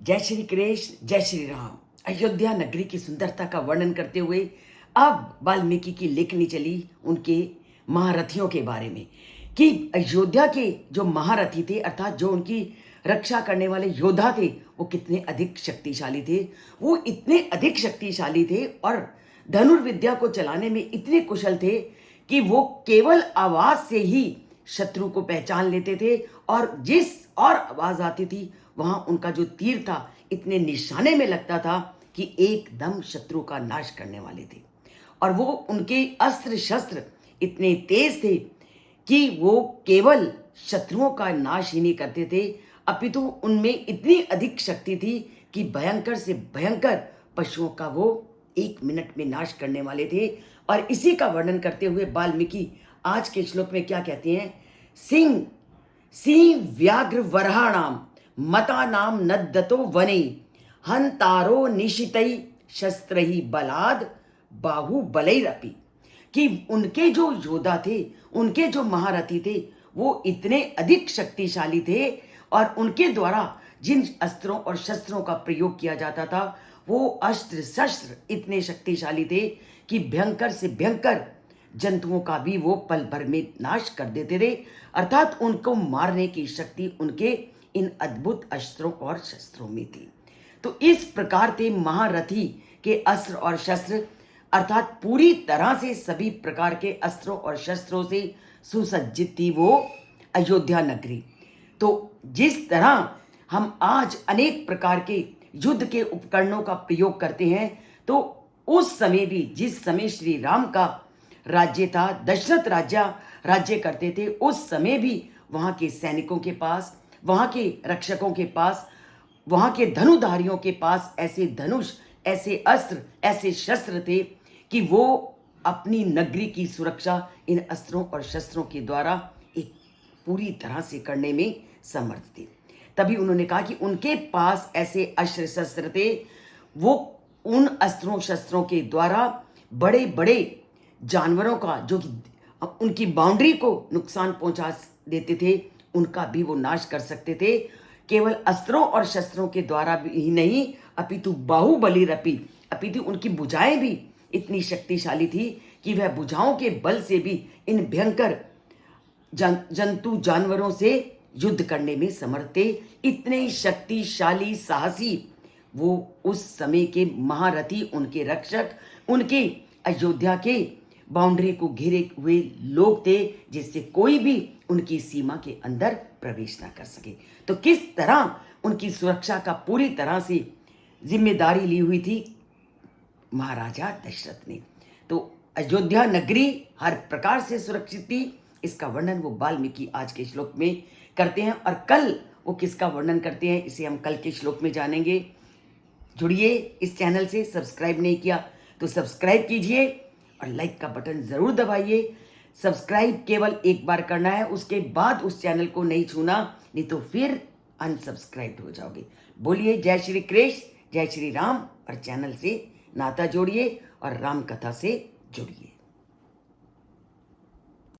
जय श्री कृष्ण, जय श्री राम। अयोध्या नगरी की सुंदरता का वर्णन करते हुए अब वाल्मीकि की लेखनी चली उनके महारथियों के बारे में कि अयोध्या के जो महारथी थे अर्थात जो उनकी रक्षा करने वाले योद्धा थे वो कितने अधिक शक्तिशाली थे। वो इतने अधिक शक्तिशाली थे और धनुर्विद्या को चलाने में इतने कुशल थे कि वो केवल आवाज से ही शत्रु को पहचान लेते थे और जिस और आवाज आती थी वहां उनका जो तीर था इतने निशाने में लगता था कि एकदम शत्रु का नाश करने वाले थे। और वो उनके अस्त्र शस्त्र इतने तेज थे कि वो केवल शत्रुओं का नाश ही नहीं करते थे अपितु उनमें इतनी अधिक शक्ति थी कि भयंकर से भयंकर पशुओं का वो 1 मिनट में नाश करने वाले थे। और इसी का वर्णन करते हुए वाल्मीकि आज के श्लोक में क्या कहते हैं? सिंह सिंह व्याघ्र वराणाम मता नाम नद्दतो वने हंतारो निशितई शस्त्रही बलाद बाहुबलैरपि। कि उनके जो योद्धा थे, उनके जो महारथी थे वो इतने अधिक शक्तिशाली थे और उनके द्वारा जिन अस्त्रों और शस्त्रों का प्रयोग किया जाता था वो अस्त्र शस्त्र इतने शक्तिशाली थे कि भयंकर से भयंकर जंतुओं का भी वो पल भर में नाश कर देते थे। अर्थात उनको मारने की शक्ति उनके इन अद्भुत अस्त्रों और शस्त्रों में थी। तो इस प्रकार के महारथी के अस्त्र और शस्त्र अर्थात पूरी तरह से सभी प्रकार के अस्त्रों और शस्त्रों से सुसज्जित थी वो अयोध्या नगरी। तो जिस तरह हम आज अनेक प्रकार के युद्ध के उपकरणों का प्रयोग करते हैं तो उस समय भी जिस समय श्री राम का राज्य था, दशरथ राज्य करते थे, उस समय भी वहां के सैनिकों के पास, वहां के रक्षकों के पास, वहां के धनुधारियों के पास ऐसे धनुष, ऐसे अस्त्र, ऐसे शस्त्र थे कि वो अपनी नगरी की सुरक्षा इन अस्त्रों और शस्त्रों के द्वारा एक पूरी तरह से करने में समर्थ थे। तभी उन्होंने कहा कि उनके पास ऐसे अस्त्र शस्त्र थे, वो उन अस्त्रों शस्त्रों के द्वारा बड़े बड़े जानवरों का जो कि उनकी बाउंड्री को नुकसान पहुंचा देते थे उनका भी वो नाश कर सकते थे। केवल अस्त्रों और शस्त्रों के द्वारा ही नहीं अपितु बाहुबलीरपि, अपितु उनकी भुजाएं भी इतनी शक्तिशाली थी कि वह भुजाओं के बल से भी इन भयंकर जंतु जानवरों से युद्ध करने में समर्थ थे। इतने शक्तिशाली साहसी वो उस समय के महारथी, उनके रक्षक, उनके अयोध्या के बाउंड्री को घेरे हुए लोग थे जिससे कोई भी उनकी सीमा के अंदर प्रवेश ना कर सके। तो किस तरह उनकी सुरक्षा का पूरी तरह से जिम्मेदारी ली हुई थी महाराजा दशरथ ने। तो अयोध्या नगरी हर प्रकार से सुरक्षित थी। इसका वर्णन वो वाल्मीकि आज के श्लोक में करते हैं और कल वो किसका वर्णन करते हैं इसे हम कल के श्लोक में जानेंगे। जुड़िए इस चैनल से, सब्सक्राइब नहीं किया तो सब्सक्राइब कीजिए और लाइक का बटन जरूर दबाइए। सब्सक्राइब केवल एक बार करना है, उसके बाद उस चैनल को नहीं छूना, नहीं तो फिर अनसब्सक्राइब हो जाओगे। बोलिए जय श्री कृष्ण, जय श्री राम और चैनल से नाता जोड़िए और राम कथा से जुड़िए।